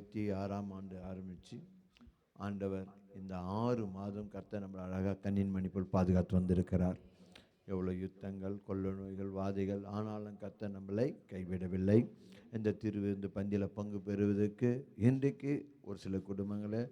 2006ஆம் ஆண்டு ஆரம்பித்து ஆண்டவர் இந்த 6 மாதம் கர்த்தர் நம்மளை அழகாக கண்ணின் மணி போல் பாதுகாத்து வந்திருக்கிறார். எவ்வளோ யுத்தங்கள், கொள்ள நோய்கள், வாதைகள், ஆனாலும் கர்த்தர் நம்மளை கைவிடவில்லை. இந்த திருவிருந்து பந்தியில் பங்கு பெறுவதற்கு இன்றைக்கு ஒரு சில குடும்பங்களை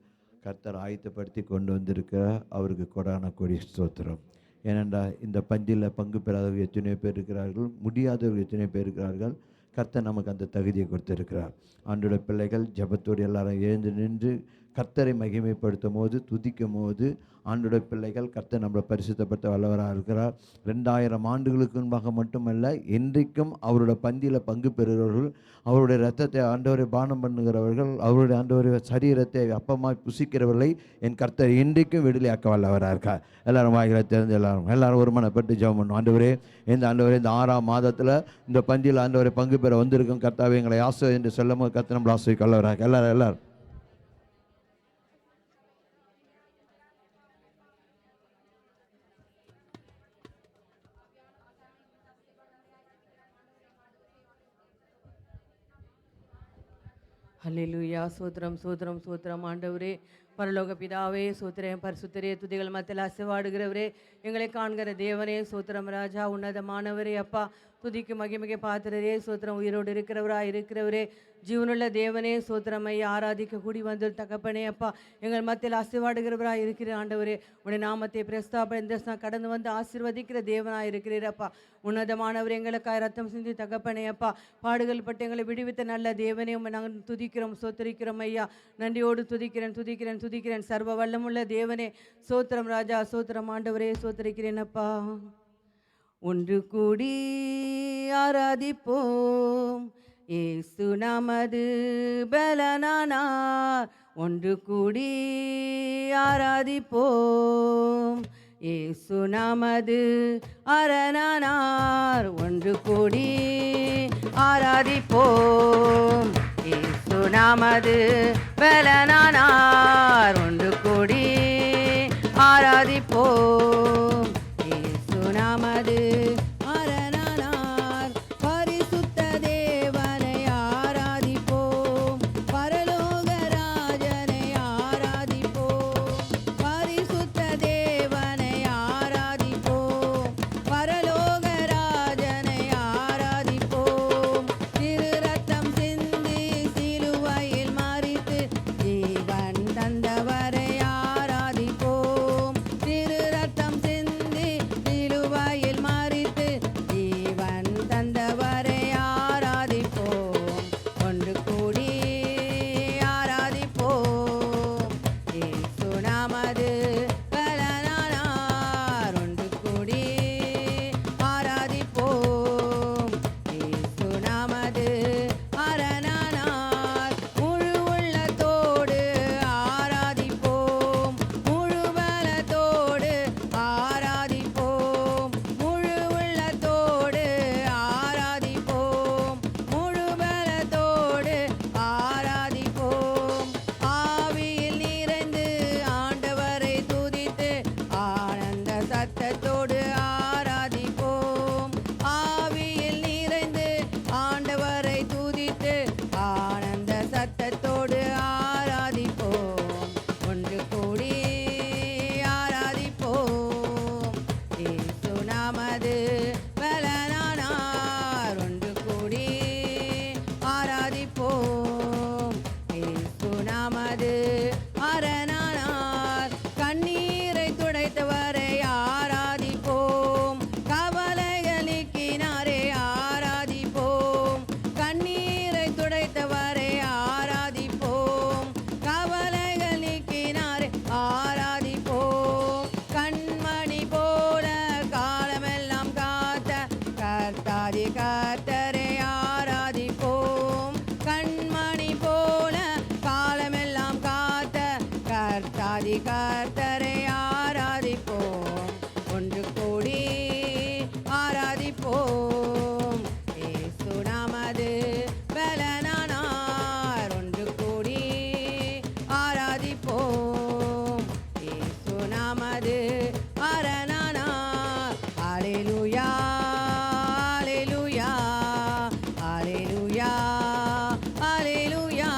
கர்த்தர் ஆயத்தப்படுத்தி கொண்டு வந்திருக்கிறார். அவருக்கு கொடான கொடி ஸ்தோத்திரம். ஏனென்றால் இந்த பந்தியில் பங்கு பெறாதவர்கள் எத்தனையோ பேர் இருக்கிறார்கள், முடியாதவர்கள் எத்தனையோ பேர் இருக்கிறார்கள். கர்த்தர் நமக்கு அந்த தகுதியை கொடுத்திருக்கிறார். ஆண்டோட பிள்ளைகள் ஜெபத்தோடு எல்லாரும் எழுந்து நின்று கர்த்தரை மகிமைப்படுத்தும் போது, துதிக்கும் போது ஆண்டோட பிள்ளைகள் கர்த்தர் நம்மளை பரிசுத்தப்படுத்த வல்லவராக இருக்கிறார். 2000 ஆண்டுகளுக்கு முன்பாக மட்டுமல்ல, இன்றைக்கும் அவரோட பந்தியில் பங்கு பெறுகிறவர்கள், அவருடைய இரத்தத்தை ஆண்டவரை பானம் பண்ணுகிறவர்கள், அவருடைய ஆண்டவருடைய சரீரத்தை அப்பமாய் புசிக்கிறவர்களை என் கர்த்தர் இன்றைக்கும் விடுதலையாக்க வல்லவராக இருக்கார். எல்லாரும் வாய்களை தெரிஞ்சு எல்லாரும் ஒருமனப்பட்டு ஜெபம் பண்ணும். ஆண்டவரே, இந்த 6ஆம் மாதத்தில் இந்த பந்தியில் ஆண்டவரை பங்கு பெற வந்திருக்கும் கர்த்தாவே, எங்களை ஆசை என்று சொல்லும் போது கர்த்தர் நம்மளை ஆசை வல்லவராக. எல்லாரும் ஹல்லேலூயா. சோத்திரம் சோத்திரம் சோத்திரம். ஆண்டவரே, பரலோக பிதாவே, சோத்திரம். பரிசுத்தரே, துதிகள் மத்தியில் அசைவாடுகிறவரே, எங்களை காண்கிற தேவனே, சோத்திரம். ராஜா, உன்னதமானவரே, அப்பா, துதிக்கு மகிமிகை பாத்திரரே, சோத்திரம். உயிரோடு இருக்கிறவரே, ஜீவனுள்ள தேவனே, சோத்திரம். ஐயா, ஆராதிக்க கூடி வந்து தகப்பனே, அப்பா, எங்கள் மத்தியில் அசைவாடுகிறவராக இருக்கிற ஆண்டவரே, உடைய நாமத்தை பிரஸ்தாப கடந்து வந்து ஆசீர்வதிக்கிற தேவனாக இருக்கிறீர் அப்பா. உன்னதமானவர், எங்களுக்காக ரத்தம் சிந்தி தகப்பனே, அப்பா, பாடுகள் பட்டு எங்களை விடுவித்த நல்ல தேவனே, நாங்கள் துதிக்கிறோம், சோத்திரிக்கிறோம் ஐயா. நன்றியோடு துதிக்கிறேன். சர்வ வல்லமுள்ள தேவனே, சோத்திரம் ராஜா, சோத்திரம். ஆண்டவரே, சோத்திரிக்கிறேன் அப்பா. ஒன்று கூடி ஆராதிப்போம், இயேசு நமது பலனானார். ஒன்று கூடி ஆராதிப்போம், இயேசு நமது அரணானார். ஒன்று கூடி ஆராதிப்போம், இயேசு நமது பலனானார். ஒன்று கூடி ஆராதிப்போம், இயேசு நமது அரணானார். பரிசுத்த தேவனை ஆராதிப்போம், பரலோக ராஜனை ஆராதிப்போம். பரிசுத்த தேவனை ஆராதிப்போம், பரலோக ராஜனை ஆராதிப்போம். திரு ரத்தம் சிந்தி சிலுவையில் மரித்து ஜீவன் தந்தவரை ஆராதிப்போம். திரு ரத்தம் சிந்தி சிலுவையில் மரித்து ஜீவன் தந்தவரை ஆராதிப்போம். ஒன்று கூடி ஆராதிப்போம், இயேசு நமது பலனானார். ஒன்று கூடி ஆராதிப்போம், இயேசு நமது அரணானார். முழு உள்ளத்தோடு ஆராதிப்போம், முழு பலத்தோடு ஆராதிப்போம். முழு உள்ளத்தோடு ஆராதிப்போம், முழு பலத்தோடு ஆராதிப்போம். ஆவியில் நிறைந்து ஆண்டவரை துதித்து ஆனந்த சத்தத்தோடு ஆராதிப்போம். ஆவியில் நிறைந்து ஆண்டவரை துதித்து ஆனந்த சத்தத்தோடு ஆராதிப்போம். ஒன்று கூடி ஆராதிப்போம், இயேசு நமது பலனானார். ஒன்று கூடி ஆராதிப்போம், இயேசு நமது அரணானார். கண்ணீரை துடைத்தவரை ஆராதிப்போம், கவலைகள் நீக்கினாரே ஆராதிப்போம். கண்ணீரை துடைத்தவரை ஆராதிப்போம், கவலைகள் நீக்கினாரே ஆராதிப்போம். கண்மணி போல காலமெல்லாம் காத்த கர்த்தாதி கர்த்தரை ஆராதிப்போம். கண்மணி போல காலமெல்லாம் காத்த கர்த்தாதி கர்த்தரை ஆராதிப்போம். ஒன்று கூடி ஆராதிப்போம், இயேசு நமது பலனானார். ஒன்று கூடி ஆராதிப்போம், இயேசு நமது அரணானார். அல்லேலூயா, அல்லேலூயா, அல்லேலூயா, அல்லேலூயா,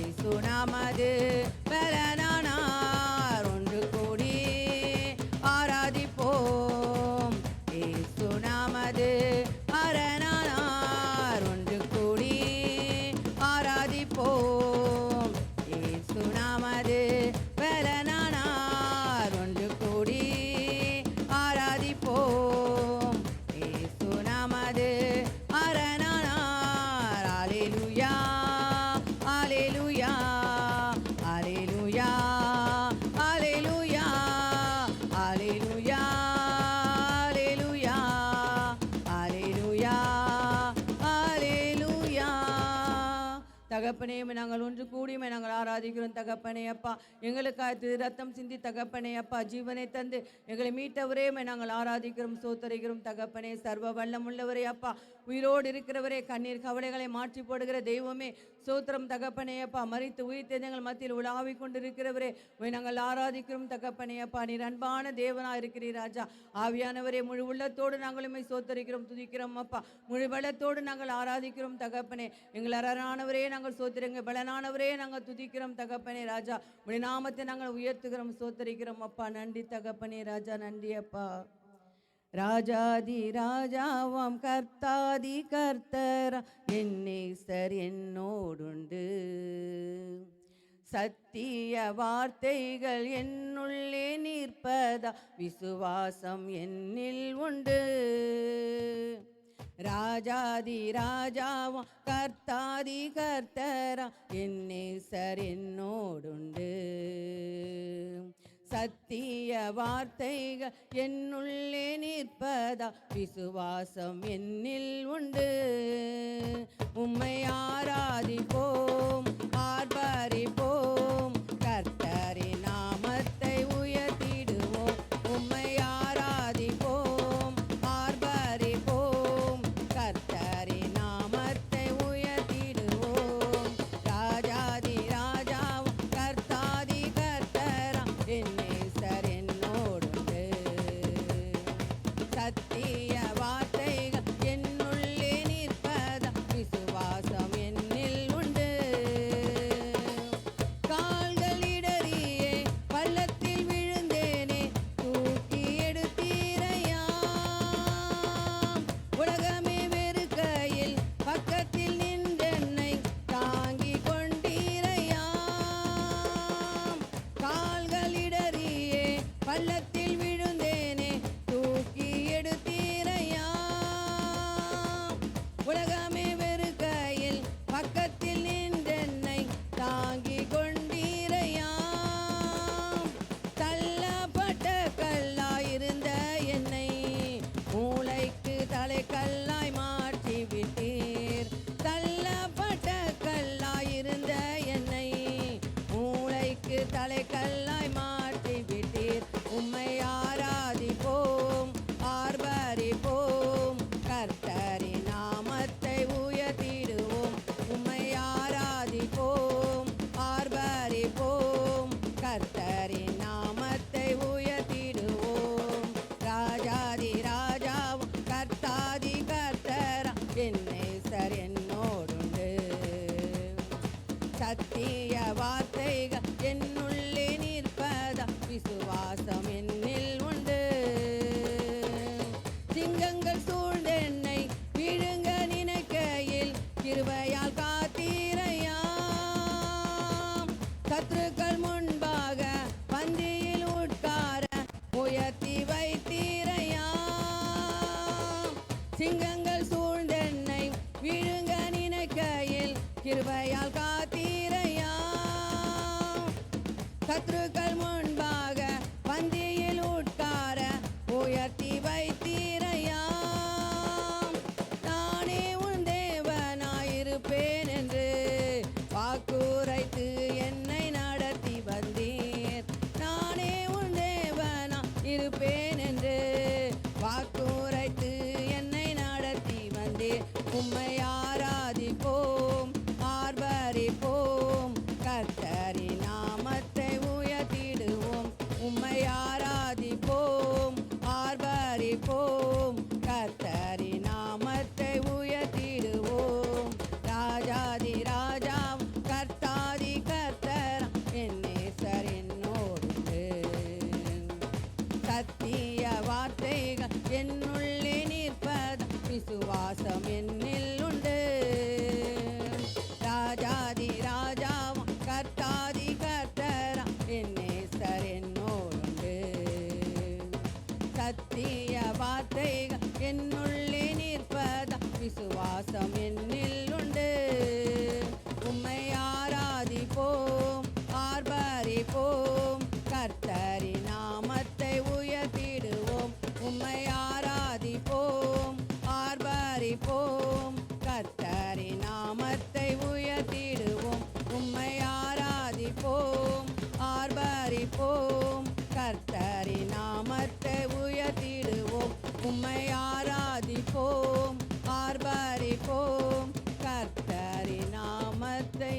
இயேசு நமது பலனானார். ஒன்று கூடி ஆராதிப்போம். இயேசு நமது அரணானார். ஒன்று கூடி ஆராதிப்போம். இயேசு நமது பலனானார். ஒன்று கூடி ஆராதிப்போம். இயேசு நமது அரணானார். அல்லேலூயா, அல்லேலூயா, அல்லேலூயா, அல்லேலூயா, அல்லேலூயா, அல்லேலூயா, அல்லேலூயா. தகப்பனே, நாங்கள் ஒன்று கூடியுமே நாங்கள் ஆராதிக்கிறோம் தகப்பனே அப்பா. எங்களுக்காக ரத்தம் சிந்தி தகப்பனே அப்பா ஜீவனை தந்து எங்களை மீட்டவரே நாங்கள் ஆராதிக்கிறோம் சோத்தரிக்கிறோம் தகப்பனே. சர்வ வல்லம் உள்ளவரே அப்பா, உயிரோடு இருக்கிறவரே, கண்ணீர் கவலைகளை மாற்றி போடுகிற தெய்வமே சோத்திரம் தகப்பனே அப்பா. மரித்து உயிர்த்து எங்கள் மத்தியில் உலாவி கொண்டிருக்கிறவரே நாங்கள் ஆராதிக்கிறோம் தகப்பனே அப்பா. நீர் அன்பான தேவனா இருக்கிறீர் ராஜா. ஆவியானவரே, முழு உள்ளத்தோடு நாங்கள் உம்மை சோத்தரிக்கிறோம் துதிக்கிறோம் அப்பா. முழு பலத்தோடு நாங்கள் ஆராதிக்கிறோம் தகப்பனே. எங்கள் அரணானவரே நாங்கள் சோத்திரங்க, பலனானவரே நாங்கள் துதிக்கிறோம் தகப்பனே ராஜா. உடைய நாமத்தை நாங்கள் உயர்த்துகிறோம் சோத்தரிக்கிறோம் அப்பா. நன்றி தகப்பனே ராஜா, நன்றி அப்பா. ராஜாதி ராஜாவாம் கர்த்தாதி கர்த்தரா என் நேசர் என்னோடுண்டு. சத்திய வார்த்தைகள் என்னுள்ளே நிற்பதா விசுவாசம் என்னில் உண்டு. ராஜாதி ராஜாவாம் கர்த்தாதி கர்த்தரா என் நேசர் என்னோடுண்டு. சத்திய வார்த்தைகள் என்னுள்ளே நிற்பதா விசுவாசம் என்னில் உண்டு. உம்மை ஆராதிப்போம், ஆர்ப்பரிப்போம், கர்த்தரின் நாமத்தை உயர்த்திடுவோம். உம்மை ஆராதிப்போம், ஆர்ப்பரிப்போம், கர்த்தரின் நாமத்தை உயர்த்திடுவோம். ராஜாதி ராஜாவும் கர்த்தாதி கர்த்தரா என் நேசர் என்னோடுண்டு. சத்திய வார்த்தைகள் என்னுள்ளே நிற்பதா விசுவாசம் என்னில் உண்டு. கால்கள் இடறியே பள்ளத்தில் விழுந்தேனே, தூக்கி எடுத்தீரையா. உலகமே வெறுக்கையில் பக்கத்தில் நின்றென்னை தாங்கி கொண்டீரையா. கால்கள் இடறியே பள்ளத்தில் விழுந்தேனே, தூக்கி எடுத்தீரையா. உலகமே வெறுக்கையில் பக்கத்தில் நின்றென்னை தாங்கி கொண்டீரையா. தள்ளப்பட்ட கல்லாயிருந்த என்னை மூளைக்கு தலைக்கல்லாய் மாற்றி விட்டீர். தள்ளப்பட்ட கல்லாயிருந்த என்னை மூளைக்கு தலைக்கல்லாய் மாற்றி விட்டீர். உம்மை ஆராதிப்போம், ஆர்ப்பரிப்போம், கர்த்தரின் நாமத்தை உயர்த்திடுவோம். உம்மை ஆராதிப்போம், ஆர்ப்பரிப்போம், கர்த்தரின் நாமத்தை உயர்த்திடுவோம். ராஜாதி ராஜாவும் கர்த்தாதி கர்த்தரா என் நேசர் என்னோடுண்டு. சத்திய வார்த்தைகள் என்னுள்ளே நிற்பதா விசுவாசம் என்னில் உண்டு. சிங்கங்கள் சூழ்ந்த என்னை விழுங்க நினைக்கையில் கிருபையால் காத்தீரையா. சத்துருக்கள் முன்பாக பந்தியில் உட்கார உயர்த்தி வைத்தீரையா. சிங்கங்கள் சூழ்ந்த என்னை விழுங்க நினைக்கையில் கிருபையால் காத்தீரையா. சத்துருக்கள் முன்பாக பந்தியில் உட்கார உயர்த்தி வைத்தீரையா. நானே உன் தேவனாயிருப்பேன் என்று வாக்குரைத்து என்னை நடத்தி ஆர்ப்பரிப்போம் கர்த்தரின் நாமத்தை உயர்த்திடுவோம் உம்மை ஆராதிப்போம் ஆர்ப்பரிப்போம் கர்த்தரின் நாமத்தை உயர்த்திடுவோம் உம்மை ஆராதிப்போம் ஆர்ப்பரிப்போம் கர்த்தரின் நாமத்தை உயர்த்திடுவோம் உம்மை ஆராதிப்போம் ஆர்ப்பரிப்போம் கர்த்தரின் நாமத்தை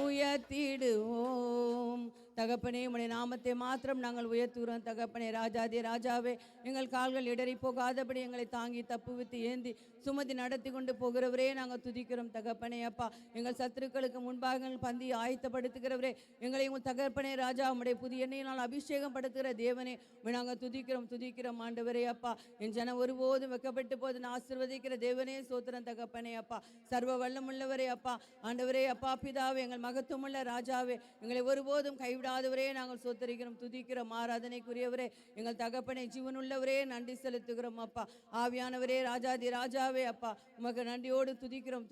உயர்த்திடுவோம். தகப்பனே உம்முடைய நாமத்தை மாத்திரம் நாங்கள் உயர்த்துகிறோம். தகப்பனே ராஜாதி ராஜாவே, எங்கள் கால்கள் இடறி போகாதபடி எங்களை தாங்கி தப்புவித்து ஏந்தி சுமதி நடத்தி கொண்டு போகிறவரே நாங்கள் துதிக்கிறோம். தகப்பனே அப்பா, எங்கள் சத்துருக்களுக்கு முன்பாக எங்கள் பந்தி ஆயத்தப்படுத்துகிறவரே, எங்களை உங்கள் தகப்பனே ராஜா உம்முடைய புதிய எண்ணெயினால் அபிஷேகம் படுத்துகிற தேவனே நாங்கள் துதிக்கிறோம் ஆண்டவரே அப்பா. என் ஜனம் ஒருபோதும் வெக்கப்பட்டு போது ஆசீர்வதிக்கிற தேவனே சோத்திரம். தகப்பனே அப்பா, சர்வ வல்லமுள்ளவரே அப்பா, ஆண்டவரே அப்பா பிதாவே, எங்கள் மகத்துவமுள்ள ராஜாவே, எங்களை ஒருபோதும் கைவிடாதவரே நாங்கள் சோத்தரிக்கிறோம் துதிக்கிறோம். ஆராதனைக்குரியவரே, எங்கள் தகப்பனை ஜீவனுள்ளவரே நன்றி செலுத்துகிறோம் அப்பா. ஆவியானவரே ராஜாதி ராஜாவே அப்பா, உமக்கு நன்றியோடு துதிக்கிறோம்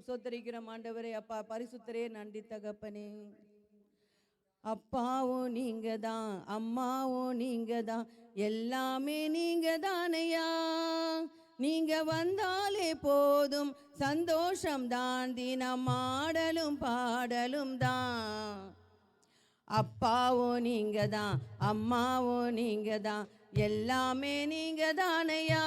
சோத்தரிக்கிறோம் ஆண்டவரே அப்பா. பரிசுத்தரே நன்றி தகப்பனே. அப்பாவும் நீங்க தான், அம்மாவும் நீங்க தான், எல்லாமே நீங்க தானையா. நீங்க வந்தாலே போதும் சந்தோஷம் தான், தினம் ஆடலும் பாடலும் தான். அப்பாவும் நீங்க தான், அம்மாவும் நீங்க தான், எல்லாமே நீங்க தானையா.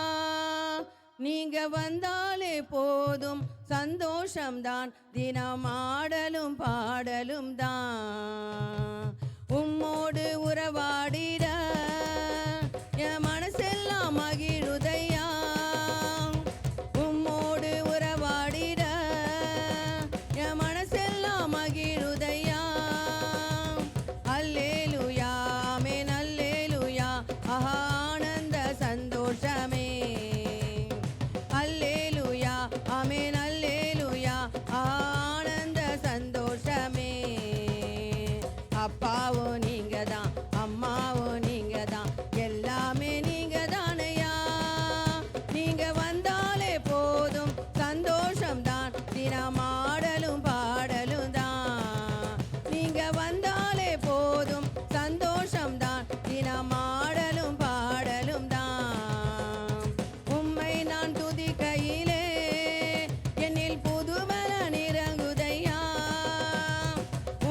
நீங்க வந்தாலே போதும் சந்தோஷம் தான், தினம் ஆடலும் பாடலும் தான். உம்மோடு உறவாடிட என் மனசெல்லாம் மகிழுதையா. உம்மோடு உறவாடிட என் மனசெல்லாம் மகிழுதையா. அல்லேலூயா ஆமென் அல்லேலூயா, ஆனந்த சந்தோஷமே. அல்லேலூயா ஆமென் அல்லேலூயா, ஆனந்த சந்தோஷமே. அப்பாவும் நீங்க தான், அம்மாவும் நீங்க தான், எல்லாமே நீங்க தானையா. நீங்க வந்தாலே போதும் சந்தோஷம் தான், தினம் ஆடலும் பாடலும் தான். நீங்க வந்தாலே போதும் சந்தோஷம் தான், தினம் ஆடலும் பாடலும் தான். உம்மை நான் துதிக்கையிலே என்னில் புதுபலன் இறங்குதையா.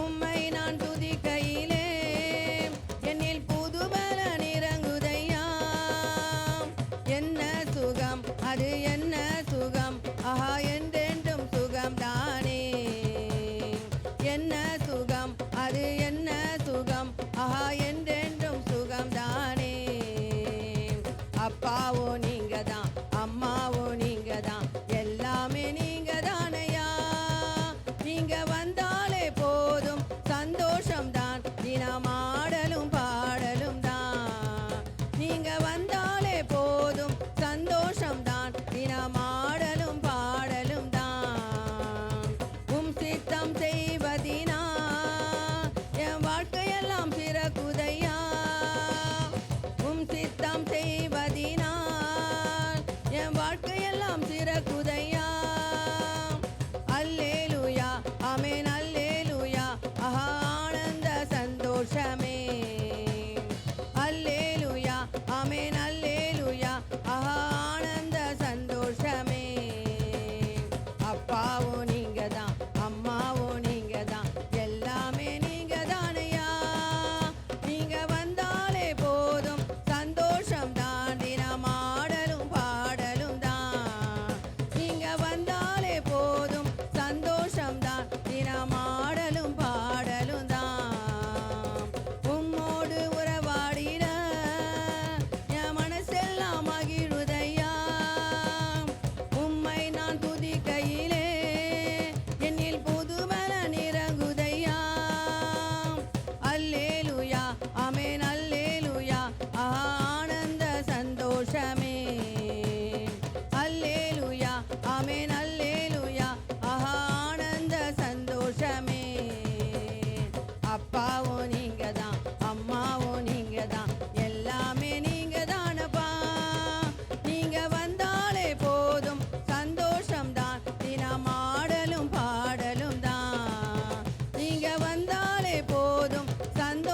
உம்மை நான் துதிக்கையிலே என்னில் புதுபலன் இறங்குதையா. என்ன சுகம் அது என்ன சுகம், ஆஹா என்றென்றும் சுகம் தானே. என்ன சுகம் அது என்ன சுகம், ஆஹா என்றென்றும் சுகம் தானே. அப்பாவோ நீங்க தான், அம்மாவோ நீங்க தான், எல்லாமே நீங்க தானையா. நீங்க வந்தாலே போதும் சந்தோஷம் தான், தினம் ஆடலும் பாடலும் தான். நீங்க வந்தாலே போதும் சந்தோஷம் தான், தினம் ஆடலும் பாடலும் தான். உம் சித்தம் செய்வதினா என் வாழ்க்கையெல்லாம் சிறகுதையா. உம் சித்தம் செய்வதினால் என் வாழ்க்கையெல்லாம் சிறகுதையா. அல்லேலூயா ஆமென் அல்லேலூயா, ஆனந்த சந்தோஷமே. அல்லேலூயா ஆமென் அல்லேலூயா, ஆனந்த சந்தோஷமே. அப்பாவும் நீங்க தான், அம்மாவும் நீங்க தான், எல்லாமே நீங்க தானையா. நீங்க வந்தாலே போதும் சந்தோஷம் தான், தினம் ஆடலும் பாடலும் தான். நீங்க வந்தாலே போதும் சந்தோஷம் தான், தினம் ஆடலும் பாடலும் தான். உம்மோடு உறவாடிட என் மனசெல்லாம் மகிழுதையா. உம்மை நான் துதிக்கையிலே என்னில் புதுபலன் இறங்குதையா. அல்லேலூயா ஆமென் அல்லேலூயா, ஆனந்த சந்தோஷமே. அல்லேலூயா ஆமென் அல்லேலூயா, ஆனந்த சந்தோஷமே. அப்பாவும் நீங்க தான், அம்மாவும் நீங்க தான், எல்லாமே நீங்க தானப்பா. நீங்க வந்தாலே போதும் சந்தோஷம் தான், தினம் ஆடலும் பாடலும் தான். நீங்க வந்தாலே போதும் சந்தோஷம்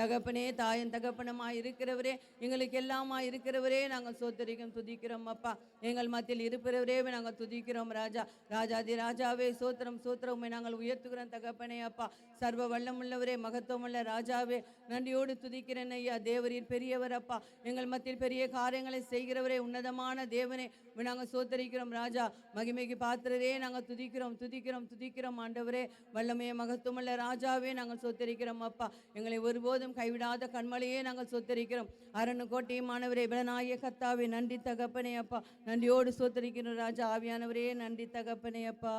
தகப்பனே தாயும் தகப்பனமாய் இருக்கிறவரே, எங்களுக்கு எல்லாமாய் இருக்கிறவரே, நாங்கள் சோத்தரிக்கிறோம் துதிக்கிறோம் அப்பா. எங்கள் மத்தியில் இருப்பவரே நாங்கள் துதிக்கிறோம் ராஜா. ராஜாதி ராஜாவே சோத்திரம் சோத்திரம், உம்மை நாங்கள் உயர்த்துகிறோம் தகப்பனே அப்பா. சர்வ வல்லமுள்ளவரே, மகத்துவமுள்ள ராஜாவே, நன்றியோடு துதிக்கிறேன் ஐயா. தேவரீர் பெரியவர் அப்பா, எங்கள் மத்தியில் பெரிய காரியங்களை செய்கிறவரே, உன்னதமான தேவனே, உம்மை நாங்கள் சோத்தரிக்கிறோம் ராஜா. மகிமைக்கு பாத்திரரே, நாங்கள் துதிக்கிறோம் துதிக்கிறோம் துதிக்கிறோம் ஆண்டவரே. வல்லமைய மகத்துவமுள்ள ராஜாவே, நாங்கள் சோத்தரிக்கிறோம் அப்பா. எங்களை ஒருபோதும் கைவிடாத கண்மலையே நாங்கள் சோத்தரிக்கிறோம். அரணு கோட்டையுமானவரே, விடனாய கத்தாவே, நன்றி தகப்பனே அப்பா. நன்றியோடு சோத்தரிக்கிறோம் ராஜா. ஆவியானவரே, நன்றி தகப்பனே அப்பா.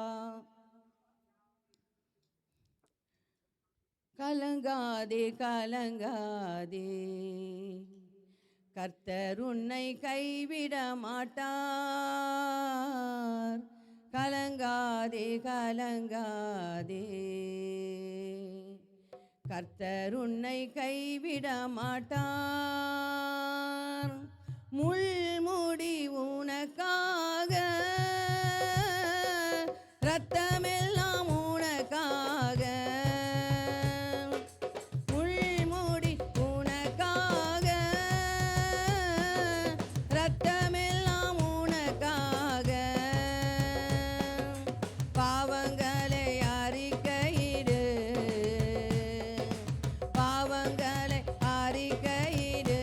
கலங்காதே கலங்காதே, கர்த்தர் உன்னை கைவிட மாட்டார். கலங்காதே கலங்காதே, கர்த்தர் உன்னை கைவிட மாட்டார். முள்முடி உனக்காக, இரத்தமெல்லாம் உனக்காக, முள்முடி உனக்காக, இரத்தமெல்லாம் உனக்காக. பாவங்களை அறிக்கையிடு, பாவங்களை அறிக்கையிடு,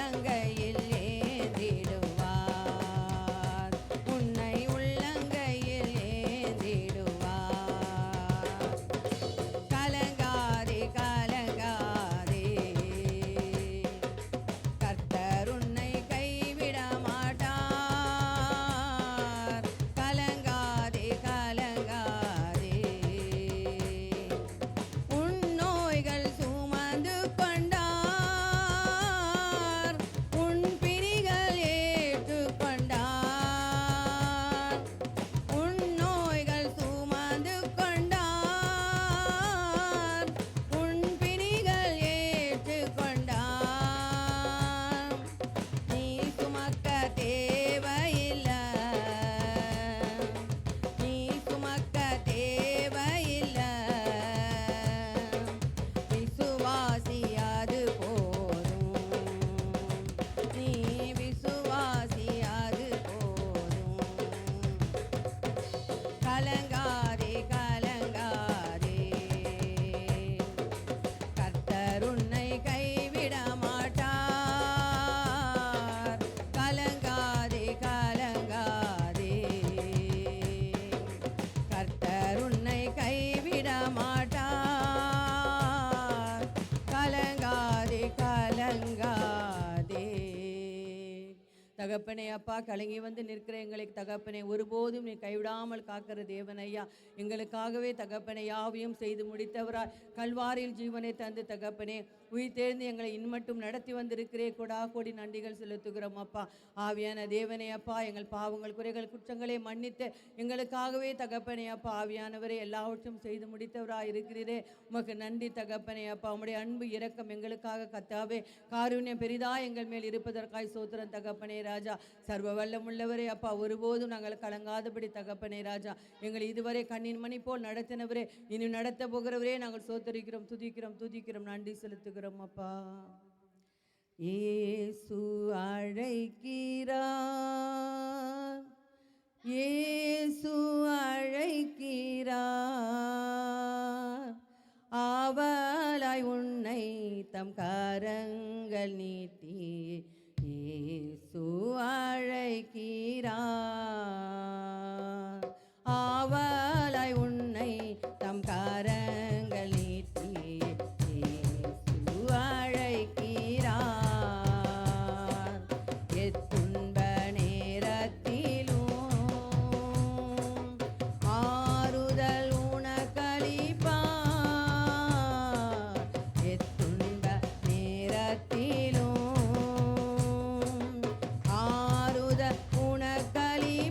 உள்ளங்கையில் ஏந்திடுவார், உன்னை உள்ளங்கையில் ஏந்திடுவார். கலங்காதே கலங்காதே, கர்த்தர் உன்னை கைவிட மாட்டார். கலங்காதே கலங்காதே, உன் நோய்கள் சுமந்து கொண்டார், உன் பிணிகள் ஏற்றுக்கொண்டார். உன் நோய்கள் சுமந்து கொண்டார், உன் பிணிகள் ஏற்றுக்கொண்டார். நீ சுமக்க தேவையில்லை, நீ சுமக்க தேவையில்லை. விசுவாசியாது போதும், நீ விசுவாசியாது போதும். கலங்காதே கலங்காதே, கர்த்தர் உன்னை கைவிட மாட்டார். கலங்காதே கலங்காதே, கர்த்தர் உன்னை கைவிட மாட்டார். கலங்காதே கலங்காதே. தகப்பனே அப்பா, கலங்கி வந்து நிற்கிற எங்களை தகப்பனே ஒருபோதும் நீ கைவிடாமல் காக்கிற தேவனையா, எங்களுக்காகவே தகப்பனை யாவையும் செய்து முடித்தவராய் கல்வாரியில் ஜீவனை தந்து தகப்பனே உயிர்த்தெழுந்து எங்களை இன்மட்டும் நடத்தி வந்திருக்கிறே கொடா கோடி நன்றிகள் செலுத்துகிறோம் அப்பா. ஆவியான தேவனே அப்பா, எங்கள் பாவங்கள் குறைகள் குற்றங்களை மன்னித்து எங்களுக்காகவே தகப்பனே அப்பா ஆவியானவரே எல்லாவற்றும் செய்து முடித்தவராய் இருக்கிறீரே, உமக்கு நன்றி தகப்பனே அப்பா. உம்முடைய அன்பு இரக்கம் எங்களுக்காக கத்தாவே காருண்யம் பெரிதா எங்கள் மேல் இருப்பதற்காய் சோத்திரம் தகப்பனே ராஜா. சர்வ வல்லமுள்ளவரே அப்பா, ஒருபோதும் நாங்கள் கலங்காதபடி தகப்பனே ராஜா எங்களை இதுவரை கண்ணின் மணி போல் நடத்தினவரே, இனி நடத்த போகிறவரே நாங்கள் சோத்தரிக்கிறோம், துதிக்கிறோம் துதிக்கிறோம், நன்றி செலுத்துகிறோம் அப்பா. இயேசு அழைக்கிறார், இயேசு அழைக்கிறார், ஆவலாய் உன்னை தம் கரங்கள் நீட்டி இயேசு அழைக்கிறார். ஆவலாய் உன்னை தம் கரங்கள் நீட்டி இயேசு அழைக்கிறார். எத்துன்ப நேரத்திலும் ஆறுதல் உனக்களிப்பார். எத்துன்ப நேரத்திலும் ஆறுதல் உனக்களிப்பார்.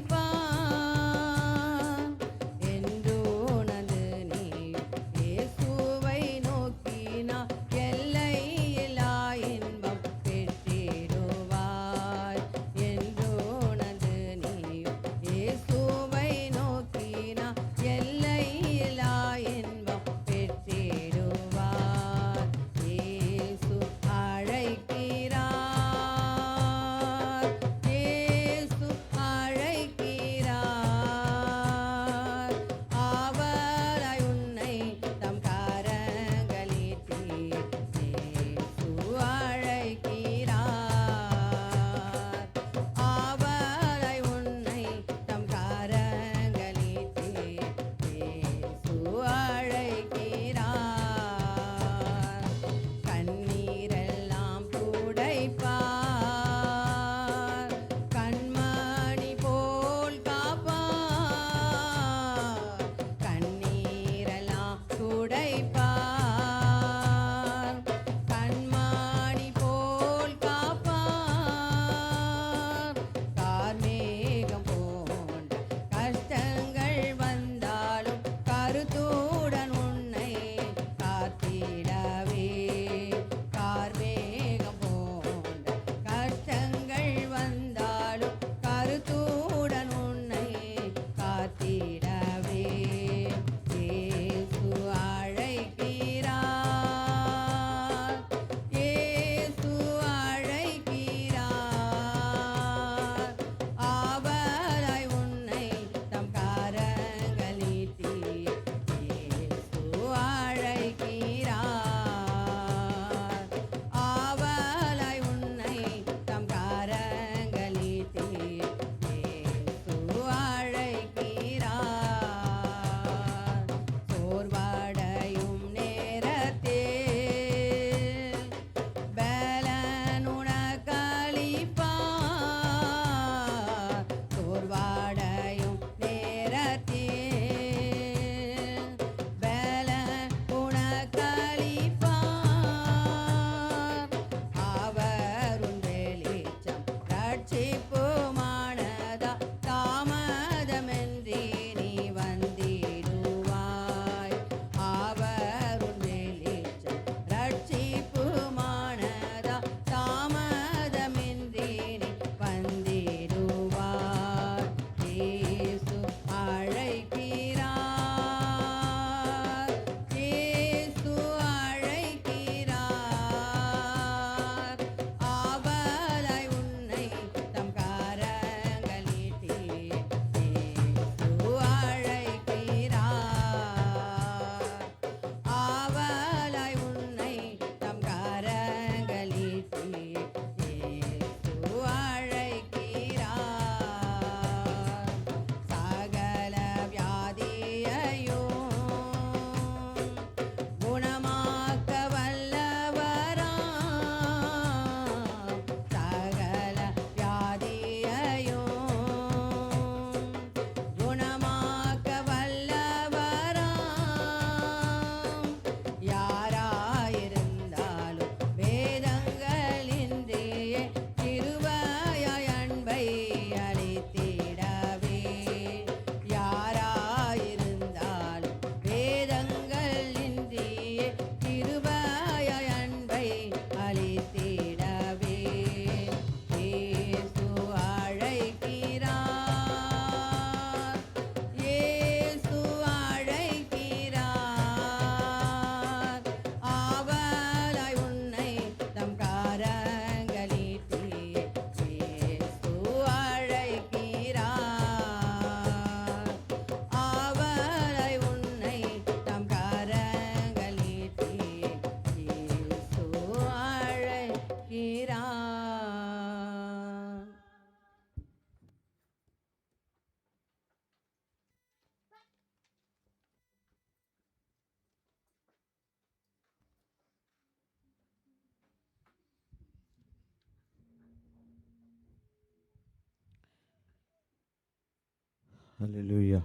ஹல்லேலூயா,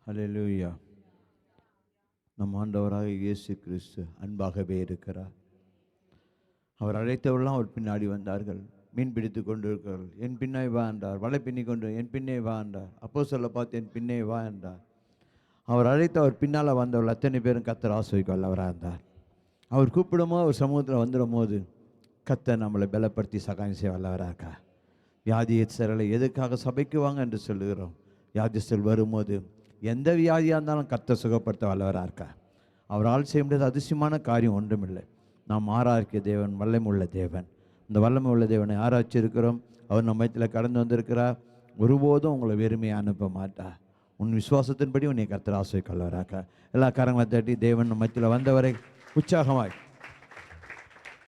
ஹல்லேலூயா. நம் ஆண்டவராக இயேசு கிறிஸ்து அன்பாகவே இருக்கிறார். அவர் அழைத்தவரெல்லாம் அவர் பின்னாடி வந்தார்கள். மீன் பிடித்து கொண்டு இருக்கிறார்கள். என் பின்னே வா என்றார். வலை பின்னி கொண்டு என் பின்னே வா என்றார். அப்போஸ்தலரை பார்த்து என் பின்னே வா என்றார். அவர் அழைத்து அவர் பின்னால் வந்தவர்கள் அத்தனை பேரும் கர்த்தர் ஆசீர்வதிக்க வல்லவராக இருந்தார். அவர் கூப்பிடுமோ அவர் சமூகத்தில் வந்துடும் போது கர்த்தர் நம்மளை பலப்படுத்தி சகாயம் செய்ய வல்லவராக இருக்கா. வியாதியஸ்தர்களை எதுக்காக சபைக்கு வாங்க என்று சொல்லுகிறோம். வியாதிஸ்தர் வரும்போது எந்த வியாதியாக இருந்தாலும் கர்த்தர் சுகப்படுத்த வல்லவராக இருக்கா. அவரால் செய்ய முடியாத அதிசயமான காரியம் ஒன்றுமில்லை. நாம் ஆராய்க்கிய தேவன் வல்லமை உள்ள தேவன். இந்த வல்லமை உள்ள தேவனை ஆராய்ச்சிருக்கிறோம். அவர் நம்ம மத்தியில் கடந்து வந்திருக்கிறார். ஒருபோதும் உங்களை வெறுமையாக அனுப்ப மாட்டார். உன் விசுவாசத்தின்படி உன்னை கர்த்தர் ஆசீர்வதிக்க வல்லவராக. எல்லா காரங்களை தட்டி தேவன் நம்ம மத்தியில் வந்தவரை உற்சாகமாய்